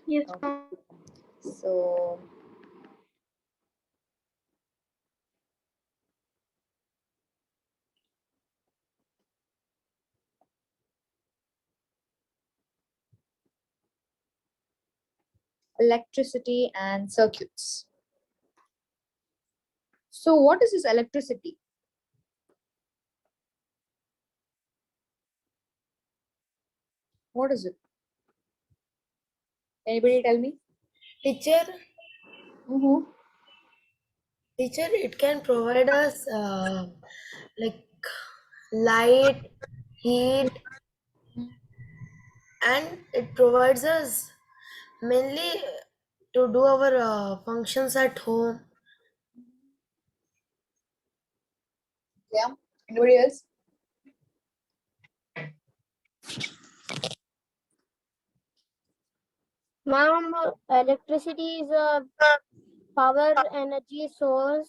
Yes. Okay. So electricity and circuits. So what is this electricity? What is it? Anybody tell me? Teacher, Mm-hmm. teacher, it can provide us like light, heat, and it provides us mainly to do our functions at home. Yeah. Anybody else? Ma'am, electricity is a power energy source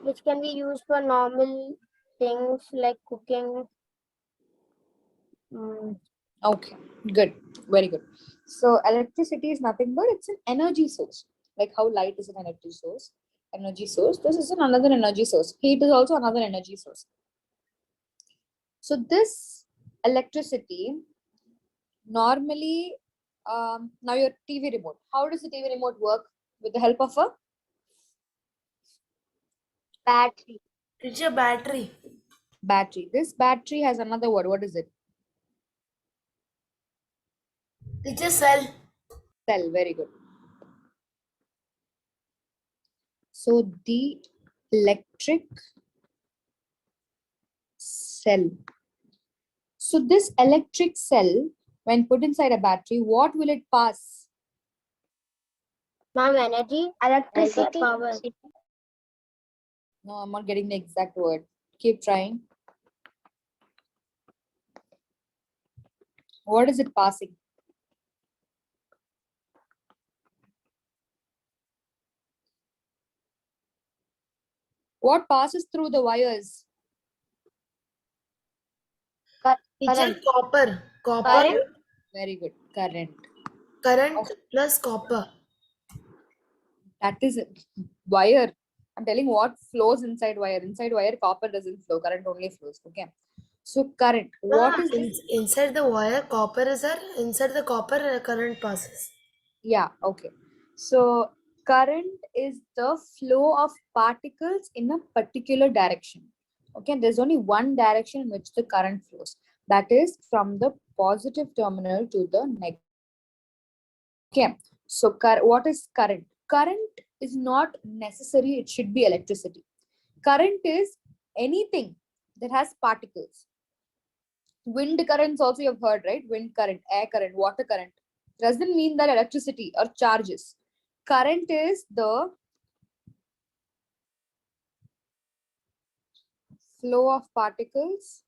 which can be used for normal things like cooking. Okay, good, very good. So electricity is nothing but it's an energy source. Like how light is an energy source. Energy source. This is another energy source. Heat is also another energy source. So this electricity normally, now your TV remote. How does the TV remote work? With the help of a Battery. Teacher, battery. battery. This battery has another word. What is it? Teacher, cell. Cell. Very good. So the electric cell. So this electric cell, when put inside a battery, what will it pass? Ma'am, energy. Electricity. Power. No, I'm not getting the exact word. Keep trying. What is it passing? What passes through the wires? Teacher, Current. copper. Copper. Current. Very good. Current. Current plus copper. That is it. Wire. I'm telling what flows inside wire. Inside wire, copper doesn't flow. Current only flows. Okay. So current. What is this? Inside the wire, copper is there. Inside the copper, current passes. Yeah. Okay. So current is the flow of particles in a particular direction. Okay. There's only one direction in which the current flows. That is from the positive terminal to the negative. Okay. So what is current? Current is not necessary. It should be electricity. Current is anything that has particles. Wind currents also you've heard, right? Wind current, air current, water current. Doesn't mean that electricity or charges. Current is the flow of particles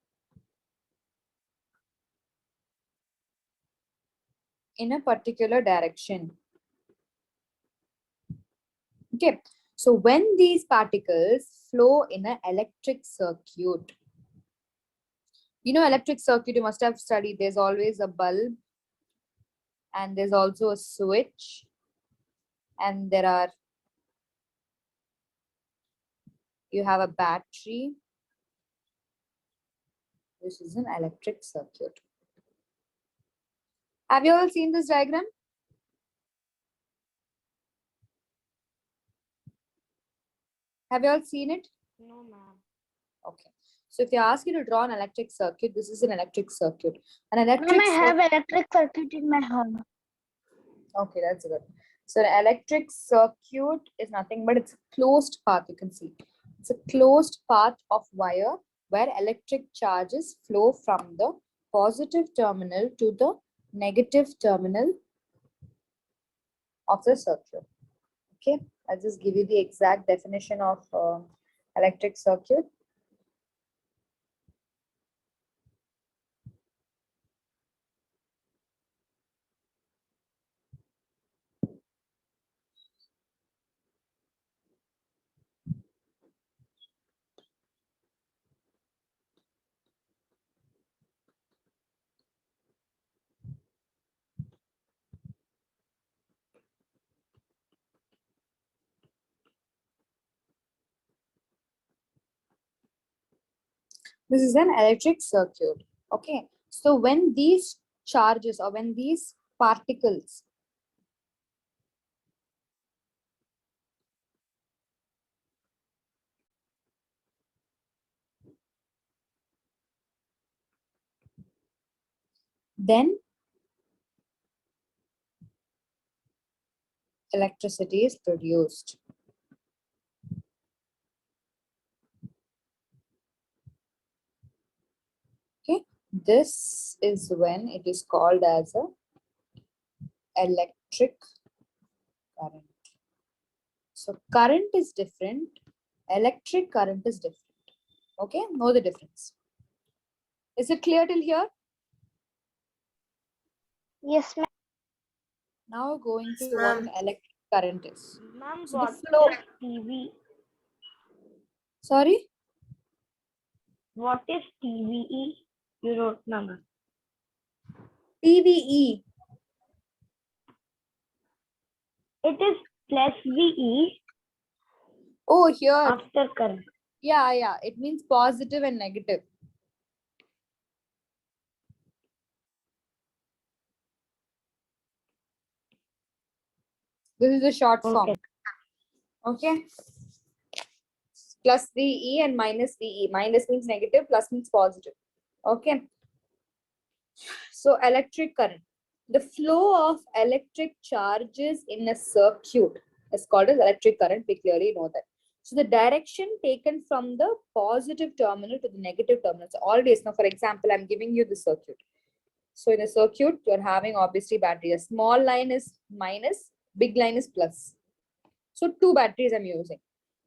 in a particular direction. Okay. So when these particles flow in an electric circuit, you know, electric circuit, you must have studied, there's always a bulb and there's also a switch and you have a battery. This is an electric circuit. Have you all seen this diagram? Have you all seen it? No, ma'am. Okay. So if they ask you to draw an electric circuit, this is an electric circuit. An electric Ma'am, I have electric circuit in my home. Okay, that's good. So an electric circuit is nothing but it's a closed path, you can see. It's a closed path of wire where electric charges flow from the positive terminal to the negative terminal of the circuit. Okay, I'll just give you the exact definition of electric circuit. This is an electric circuit. Okay. So when these charges or when these particles then electricity is produced. Okay. This is when it is called as a electric current. So current is different. Electric current is different. Okay. Know the difference. Is it clear till here? Yes, ma'am. Now going to Yes, what ma'am. electric current is. Ma'am, So the what flow. is TV? Sorry. What is TVE? You wrote, ma'am. PVE. It is plus VE Oh, here. after current. Yeah. It means positive and negative. This is the short form. Okay. Plus VE and minus VE. Minus means negative, plus means positive. Okay. So electric current. The flow of electric charges in a circuit is called as electric current. We clearly know that. So the direction taken from the positive terminal to the negative terminal. So always, now for example, I'm giving you the circuit. So in a circuit, you're having obviously battery. A small line is minus, big line is plus. So 2 batteries I'm using.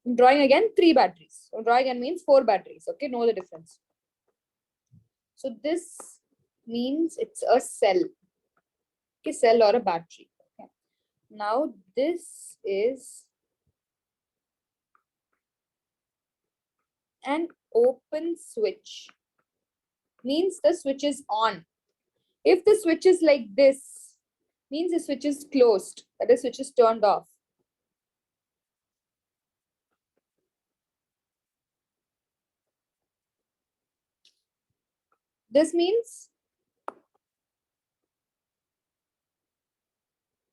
I'm drawing again 3 batteries. So drawing again means 4 batteries. Okay, know the difference. So this means it's a cell. Okay, cell or a battery. Okay. Now this is an open switch. Means the switch is on. If the switch is like this, means the switch is closed. That is, switch is turned off. This means,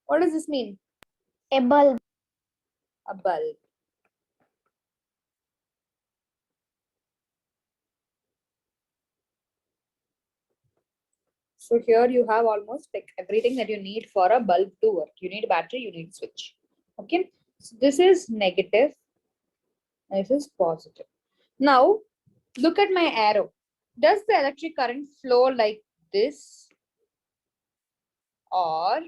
what does this mean? A bulb. A bulb. So here you have almost like everything that you need for a bulb to work. You need battery, you need switch. Okay. So this is negative. This is positive. Now look at my arrow. Does the electric current flow like this? Or,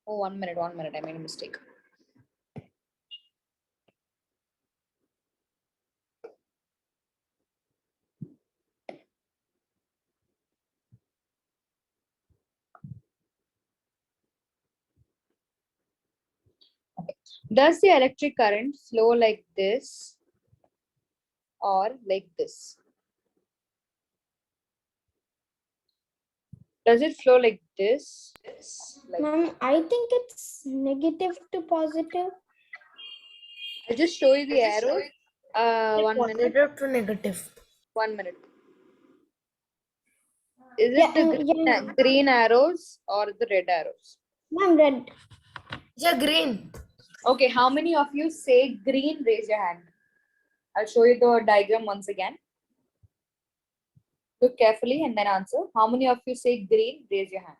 oh, 1 minute, I made a mistake. Okay. Does the electric current flow like this or like this? Does it flow like this? Like Ma'am, I think it's negative to positive. I'll just show you the arrow. 1 minute. Positive to negative. 1 minute. Is it the green arrows or the red arrows? Ma'am, red. Yeah, green. Okay, how many of you say green? Raise your hand. I'll show you the diagram once again. Look carefully and then answer. How many of you say green? Raise your hand.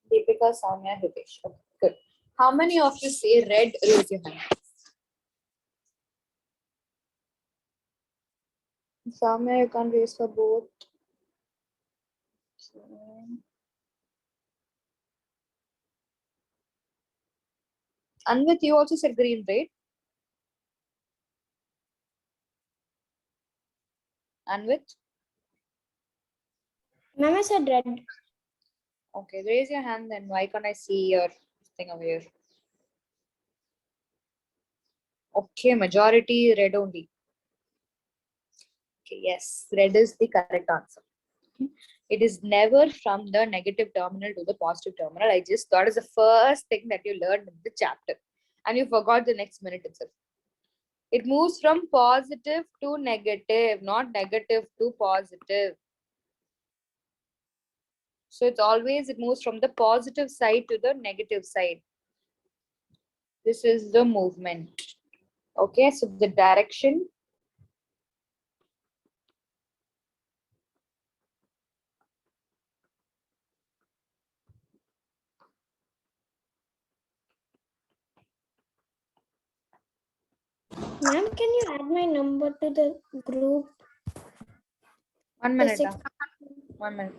Deepika, Soumya, Hitesh. Okay, good. How many of you say red? Raise your hand. Soumya, you can't raise for both. Okay. Anvit, you also said green, right? Anvit? Ma'am, I said red. Okay, raise your hand then. Why can't I see your thing over here? Okay, majority red only. Okay, yes, red is the correct answer. It is never from the negative terminal to the positive terminal. I just thought is the first thing that you learned in the chapter, and you forgot the next minute itself. It moves from positive to negative, not negative to positive. So it's always, it moves from the positive side to the negative side. This is the movement. Okay, so the direction. Ma'am, can you add my number to the group? 1 The minute. six. 1 minute.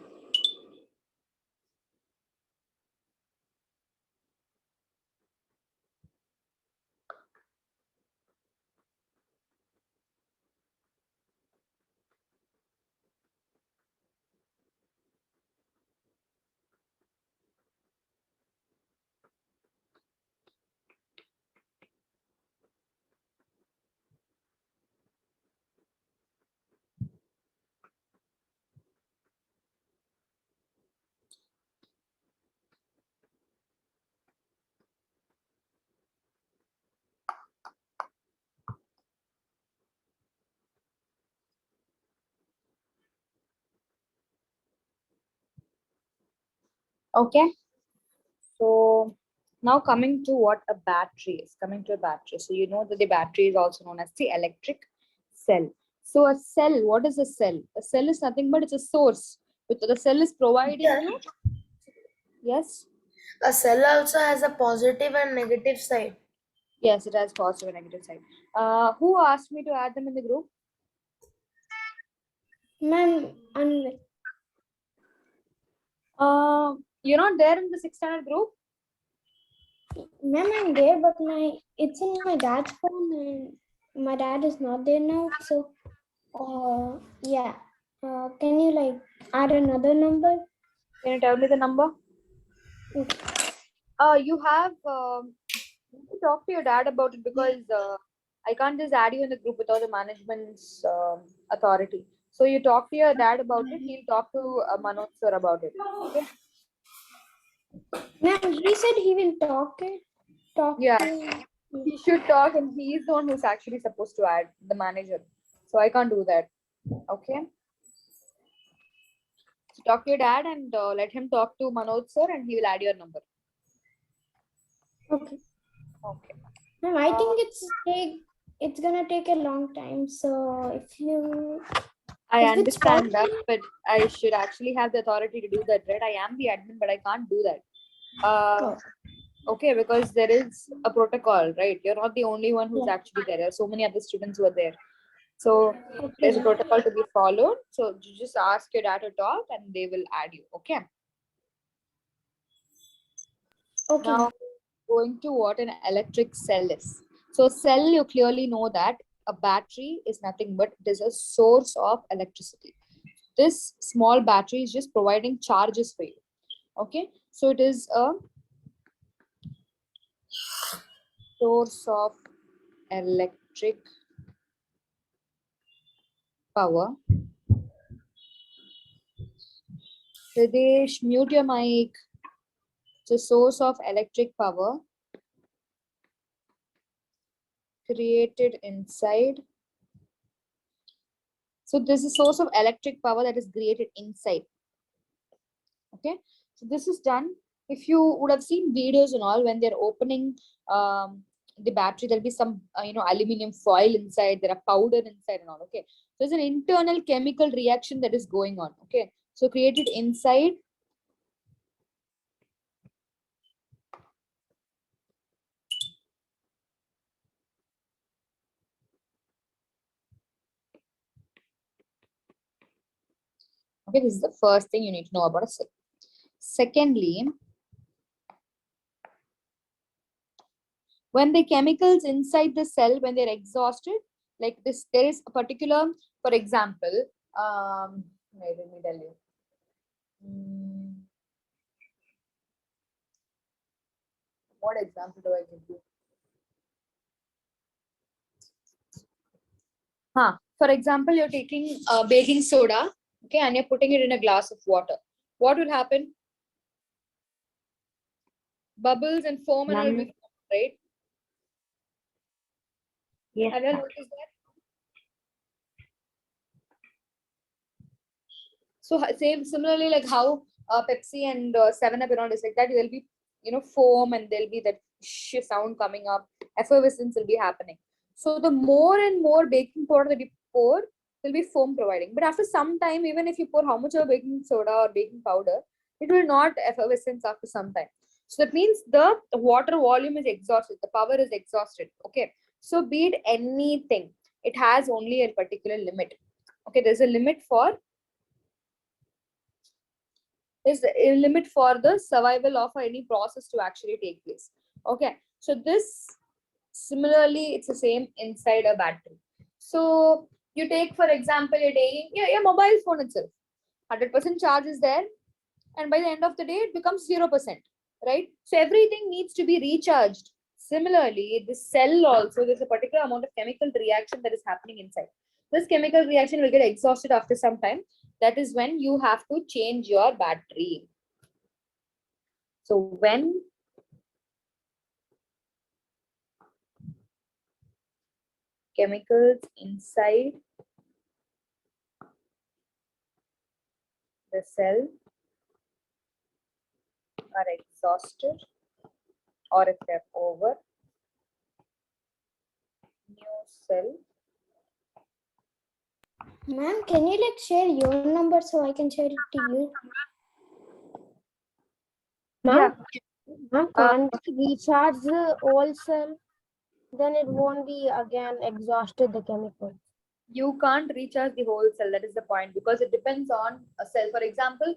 Okay. So now coming to what a battery is, coming to a battery. So you know that the battery is also known as the electric cell. So a cell, what is a cell? A cell is nothing but it's a source. But the cell is providing Yeah. you. Yes. A cell also has a positive and negative side. Yes, it has positive and negative side. Who asked me to add them in the group? Ma'am, You're not there in the 6th standard group? ma'am, I'm there, but it's in my dad's phone, and my dad is not there now. So, yeah. Can you like add another number? Can you tell me the number? You have to talk to your dad about it, because I can't just add you in the group without the management's authority. So you talk to your dad about it. He'll talk to Manoj sir about it. Okay. Ma'am, he said he will talk Yeah. to. He should talk, and he is the one who's actually supposed to add, the manager. So I can't do that. Okay. So talk to your dad and let him talk to Manoj sir, and he will add your number. Okay. Okay. Ma'am, I think it's gonna take a long time. So if I if it's understand that, possible- but I should actually have the authority to do that, right? I am the admin, but I can't do that. Okay, because there is a protocol, right? You're not the only one who's Yeah. actually there. There are so many other students who are there. So there's a protocol to be followed. So you just ask your dad to talk, and they will add you. Okay. Okay. Now, going to what an electric cell is. So cell, you clearly know that a battery is nothing but it is a source of electricity. This small battery is just providing charges for you. Okay, so it is a source of electric power. Pradesh, mute your mic. It's a source of electric power created inside. So this is a source of electric power that is created inside. Okay, so this is done. If you would have seen videos and all, when they're opening the battery, there'll be some aluminum foil inside, there are powder inside and all. Okay, so there's an internal chemical reaction that is going on. Okay, so created inside. Okay, this is the first thing you need to know about a cell. Secondly, when the chemicals inside the cell, when they're exhausted, like this, there is a particular, for example, wait, let me tell you. What example do I give you? For example, you're taking baking soda, okay, and you're putting it in a glass of water, what will happen? Bubbles and foam and all will be Ma'am, formed, right? yes, Have you ma'am. noticed that? So similarly, like how Pepsi and 7-Up and all is like that, there'll be, foam, and there'll be that sound coming up, effervescence will be happening. So the more and more baking powder that you pour, will be foam providing. But after some time, even if you pour how much of baking soda or baking powder, it will not effervescence after some time. So that means the water volume is exhausted, the power is exhausted. Okay. So be it anything, it has only a particular limit. Okay, there's a limit for is a limit for the survival of any process to actually take place. Okay, so this similarly it's the same inside a battery. So you take, for example, you're taking your mobile phone itself, 100% charge is there, and by the end of the day it becomes 0%, right? So everything needs to be recharged. Similarly, the cell also, there's a particular amount of chemical reaction that is happening inside. This chemical reaction will get exhausted after some time. That is when you have to change your battery. So when chemicals inside the cell are exhausted, or if they're over, new cell. Ma'am, can you like share your number so I can share it to you? Yeah. Ma'am, can't recharge the old cell, then it won't be again exhausted the chemical. You can't recharge the whole cell. That is the point, because it depends on a cell. For example,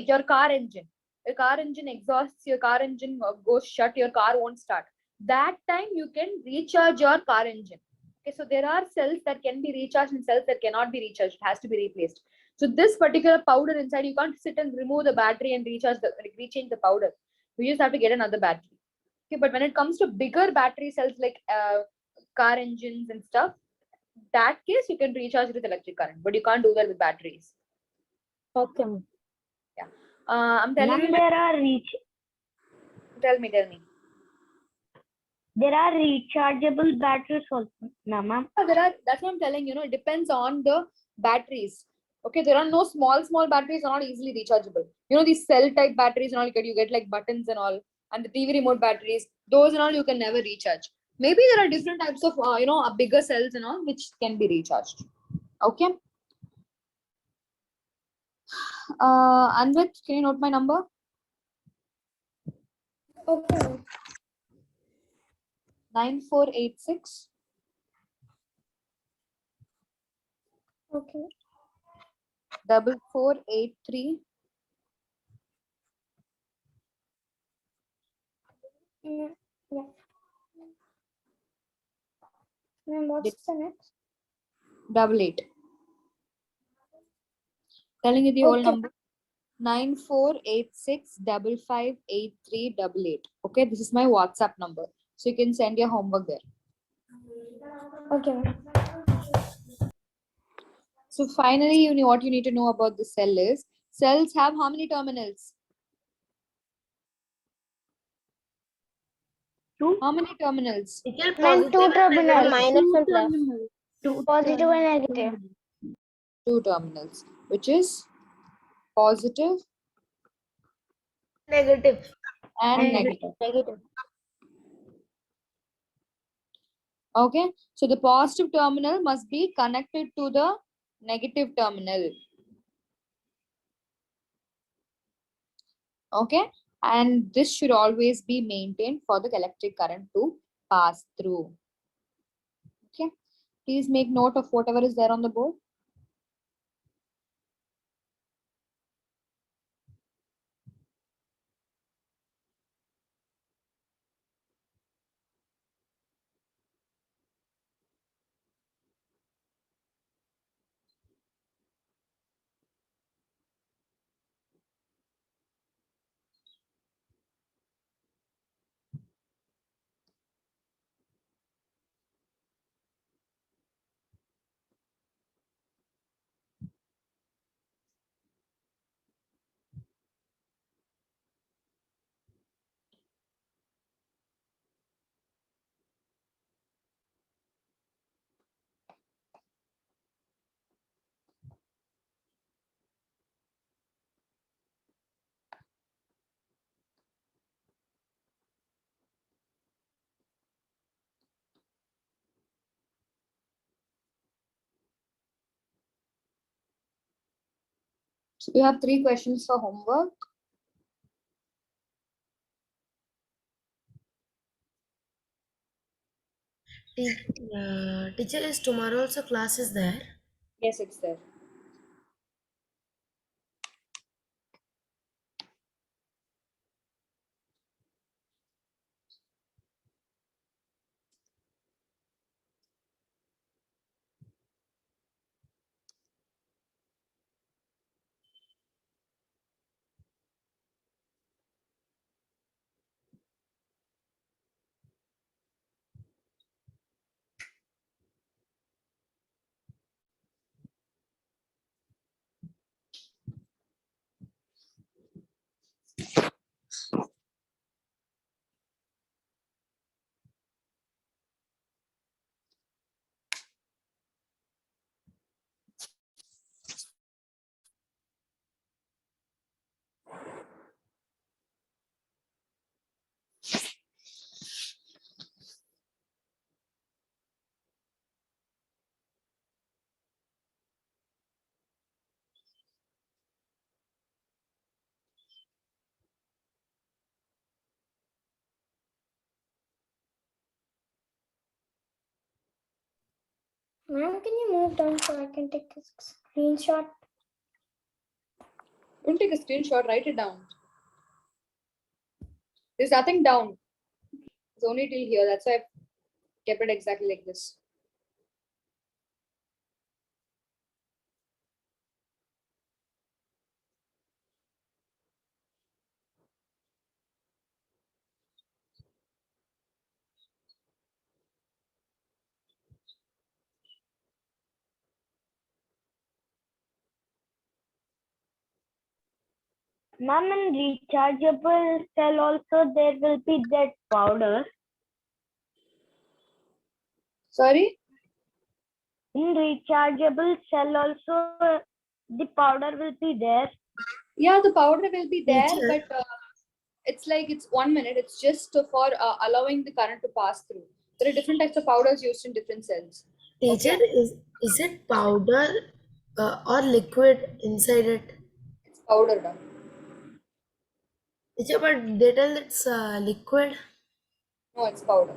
your car engine. Your car engine exhausts, your car engine goes shut, your car won't start. That time you can recharge your car engine. Okay, so there are cells that can be recharged and cells that cannot be recharged. It has to be replaced. So this particular powder inside, you can't sit and remove the battery and rechange the powder. You just have to get another battery. Okay, but when it comes to bigger battery cells like car engines and stuff, that case you can recharge with electric current, but you can't do that with batteries. Okay, ma'am. Yeah. I'm telling Ma'am, you. Tell me. there are rechargeable batteries also, no, ma'am. That's what I'm telling you. It depends on the batteries. Okay, there are no small batteries are not easily rechargeable. These cell type batteries and all you get like buttons and all, and the TV remote batteries, those and all you can never recharge. Maybe there are different types of bigger cells and all which can be recharged. Okay. Anvit, can you note my number? Okay. 9486 Okay. 4483 Yeah. And what's the next? 88. Telling you the whole Okay. number. 9486558388. Okay, this is my WhatsApp number. So you can send your homework there. Okay. So finally, what you need to know about the cell is, cells have how many terminals? Two. How many terminals? Ma'am, two terminals, minus and plus. Terminal. Positive and negative. 2 terminals, which is positive Negative. and negative. Negative. Okay, so the positive terminal must be connected to the negative terminal. Okay, and this should always be maintained for the electric current to pass through. Okay, please make note of whatever is there on the board. You have 3 questions for homework. Teacher, is tomorrow also class is there? Yes, it's there. Ma'am, can you move down so I can take a screenshot? Don't take a screenshot, write it down. There's nothing down. It's only till here. That's why I've kept it exactly like this. Ma'am, in rechargeable cell also there will be that powder. Sorry? In rechargeable cell also the powder will be there. Yeah, the powder will be there, Teacher, but it's like it's 1 minute. It's just for allowing the current to pass through. There are different types of powders used in different cells. teacher, Okay? is it powder or liquid inside it? It's powder now. Teacher, but they tell it's liquid. No, it's powder.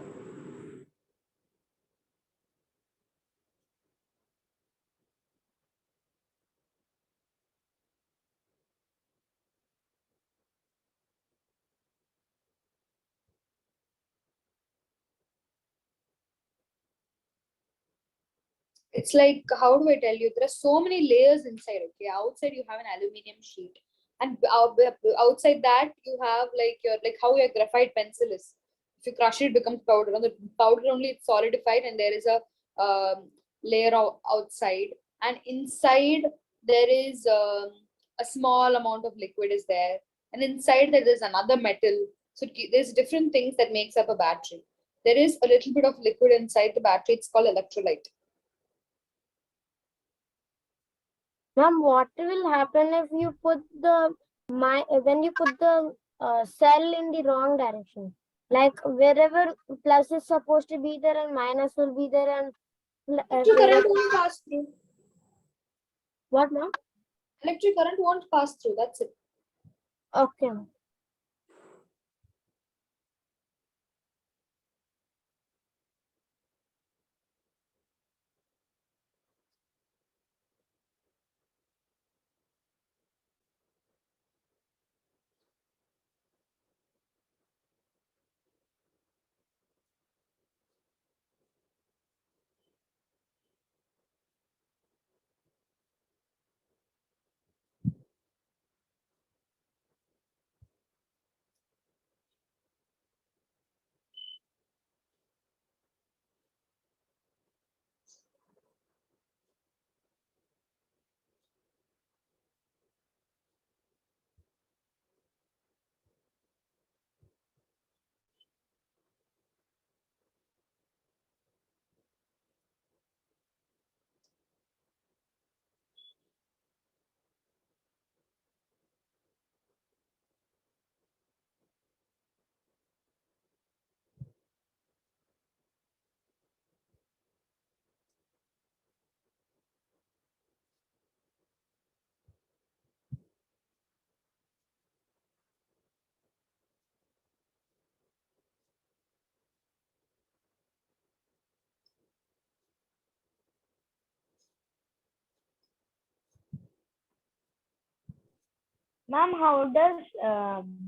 It's like, how do I tell you? There are so many layers inside. Okay, outside you have an aluminum sheet, and outside that you have like your like how your graphite pencil is. If you crush it, it becomes powder. On the powder only it's solidified, and there is a layer outside, and inside there is a small amount of liquid is there, and inside there is another metal. So there's different things that makes up a battery. There is a little bit of liquid inside the battery. It's called electrolyte. Ma'am, what will happen if you put the when you put the cell in the wrong direction? Like wherever plus is supposed to be there and minus will be there and Electric current won't pass through. what, ma'am? Electric current won't pass through. That's it. Okay. Ma'am, how does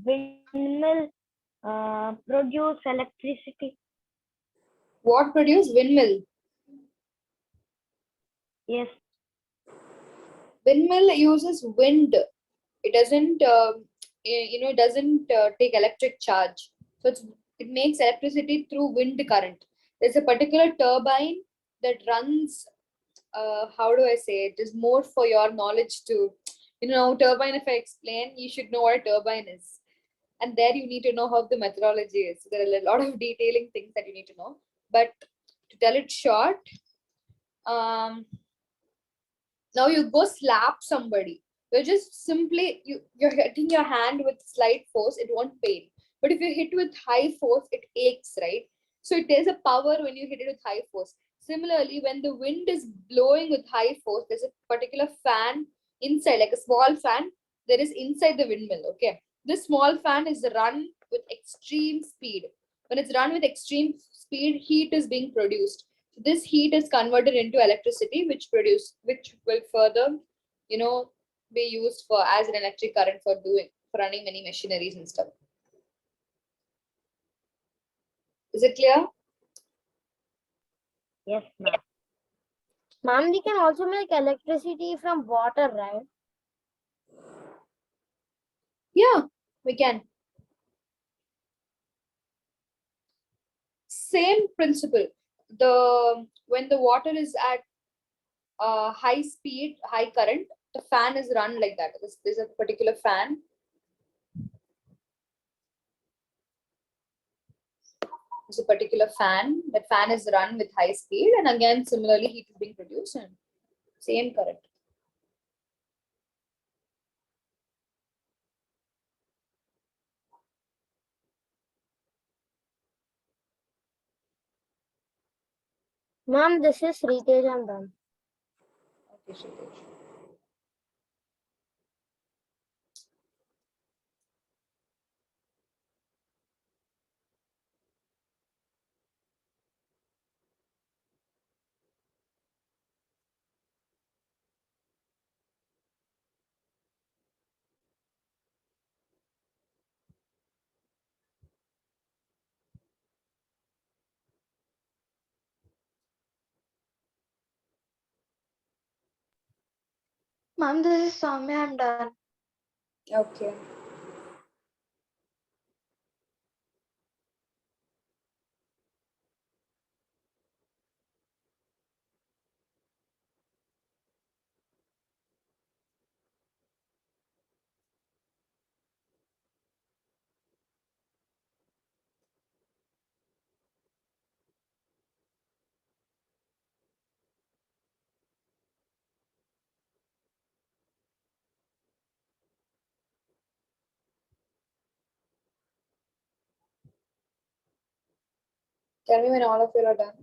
windmill produce electricity? What produce windmill? Yes. Windmill uses wind. It doesn't, it doesn't take electric charge. So it makes electricity through wind current. There's a particular turbine that runs. How do I say it? Is more for your knowledge to, turbine. If I explain, you should know what a turbine is, and there you need to know how the methodology is. So there are a lot of detailing things that you need to know. But to tell it short, um, now you go slap somebody. You're just simply you're hitting your hand with slight force, it won't pain. But if you hit with high force, it aches, right? So it has a power when you hit it with high force. Similarly, when the wind is blowing with high force, there's a particular fan inside, like a small fan, there is inside the windmill. Okay. This small fan is run with extreme speed. When it's run with extreme speed, heat is being produced. This heat is converted into electricity, which will further, be used for as an electric current for running many machineries and stuff. Is it clear? Yes, ma'am. Ma'am, we can also make electricity from water, right? Yeah, we can. Same principle. When the water is at high speed, high current, the fan is run like that. There's a particular fan. There's a particular fan. That fan is run with high speed, and again, similarly, heat is being produced and same current. Ma'am, this is Ritesh, I'm done. Okay, Shitesh. Ma'am, this is Soumya. I'm done. Okay. Tell me when all of you are done.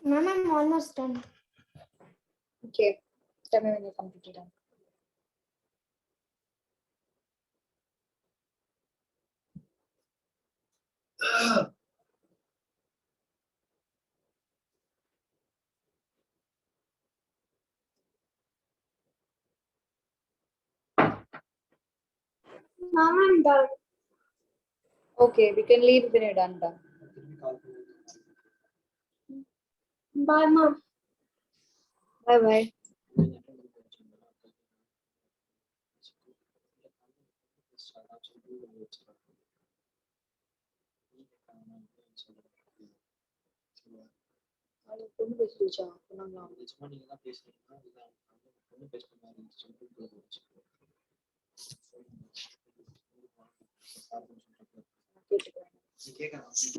Ma'am, I'm almost done. Okay. Tell me when you're completely done. Ma'am, I'm done. Okay, we can leave when you're done. Bye, ma'am. Bye bye.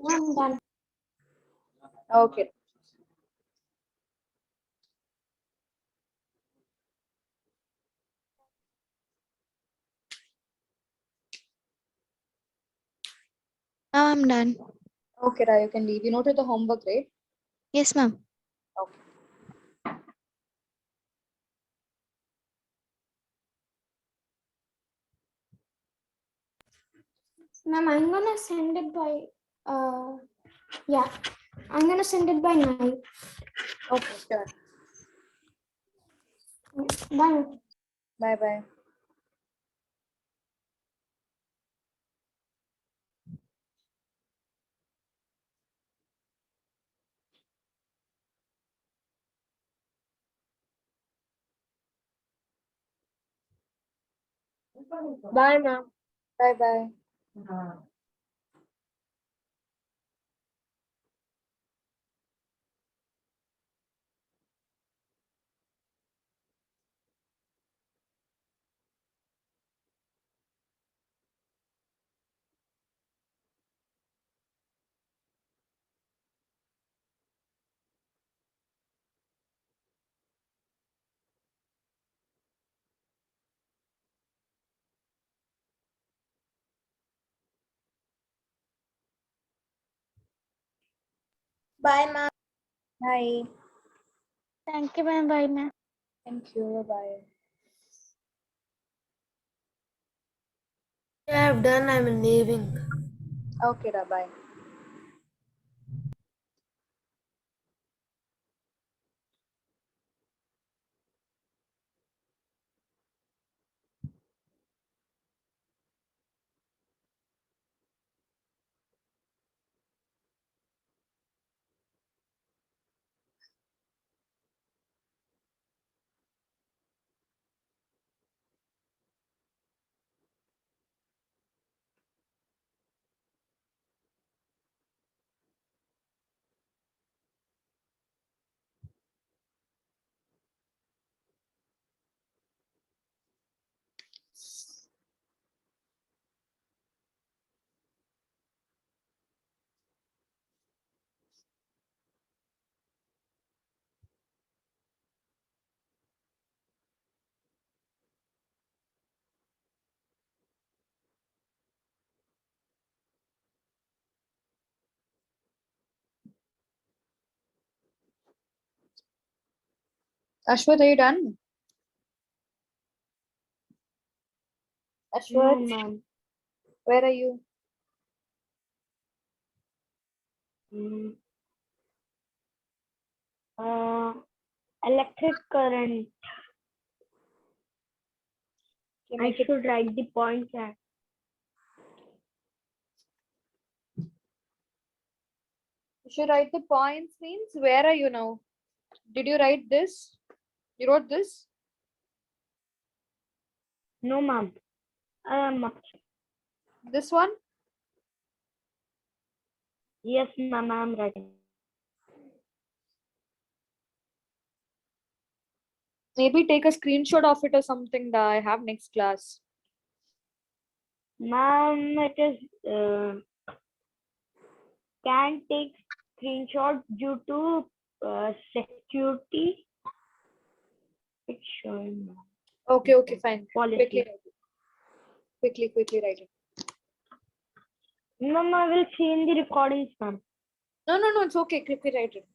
I'm done. Okay. Now I'm done. Okay, Ra, you can leave. You noted the homework, right? Yes, ma'am. Okay. Ma'am, I'm gonna send it by yeah. I'm gonna send it by night. Okay, sure. Bye. Bye bye. Bye, ma'am. Bye bye. Bye, ma'am. Bye. Thank you, ma'am. Bye, ma'am. Thank you. Bye. I have done. I'm leaving. Okay, Ra, bye. Ashwath, are you done? No, Ashwath, ma'am. where are you? Mm. Electric current. Okay, I make it. should write the points at. You should write the points means where are you now? Did you write this? You wrote this? No, ma'am. This one? Yes, ma'am. I'm writing. Maybe take a screenshot of it or something that I have next class. Ma'am, it is can take screenshot due to security. It's showing, ma'am. Okay, okay, fine. Policy. Quickly write it. Quickly write it. Ma'am, I will see in the recordings, ma'am. No, it's okay. Quickly write it.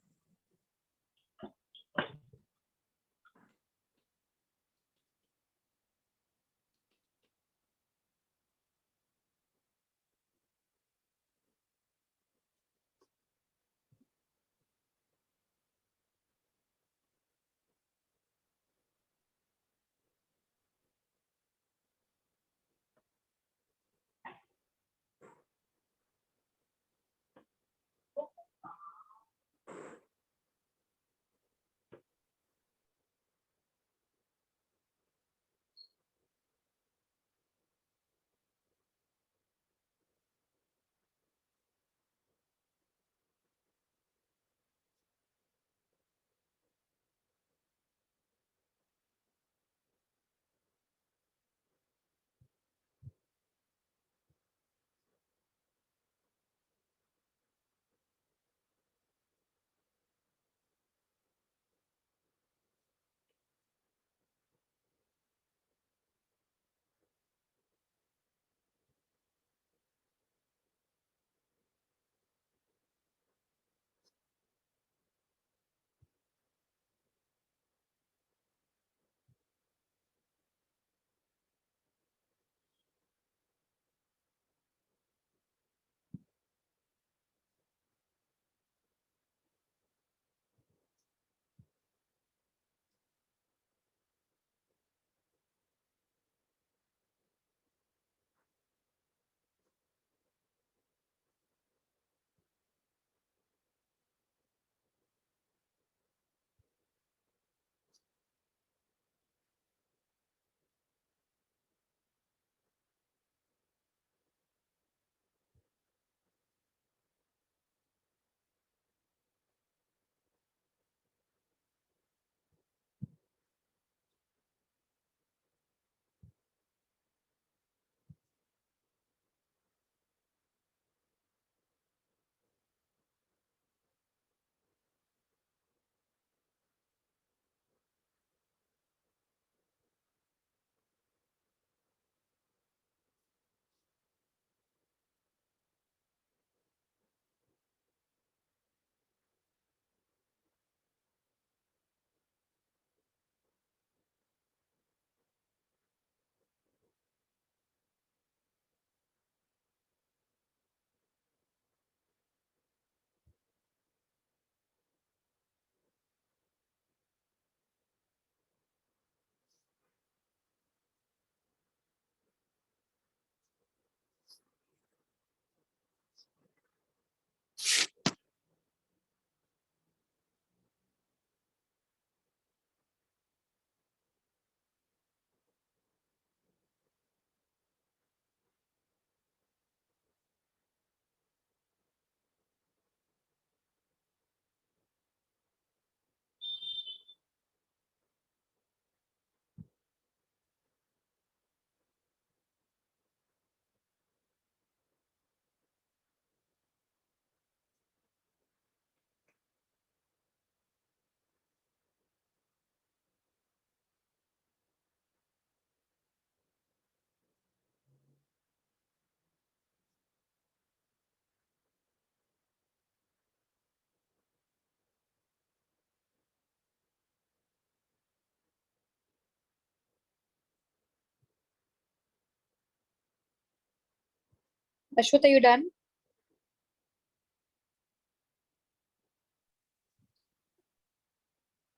Ashwath, are you done?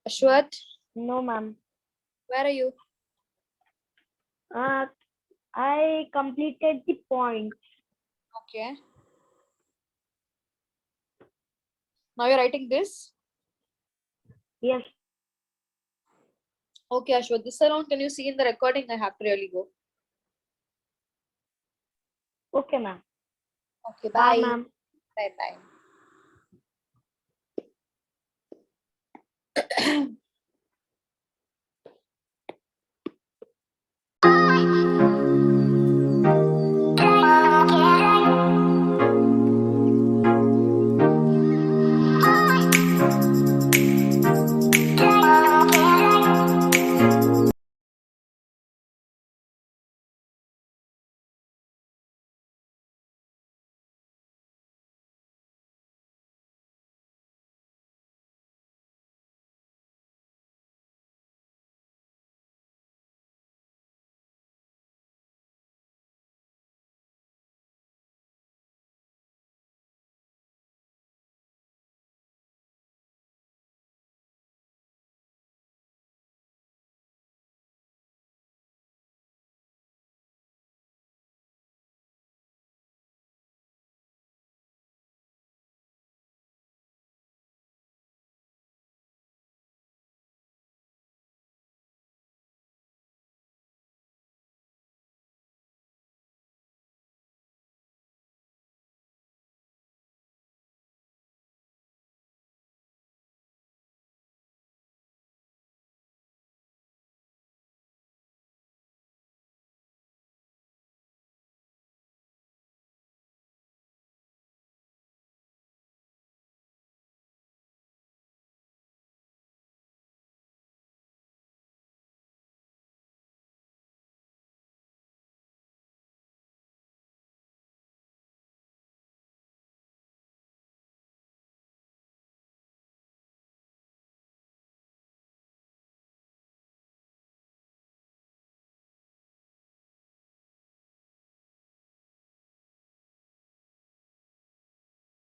Ashwath, No, ma'am. where are you? I completed the point. Okay. Now you're writing this? Yes. Okay, Ashwath, this around, can you see in the recording? I have to really go. Okay, ma'am. Okay, Bye, bye. ma'am. Bye bye.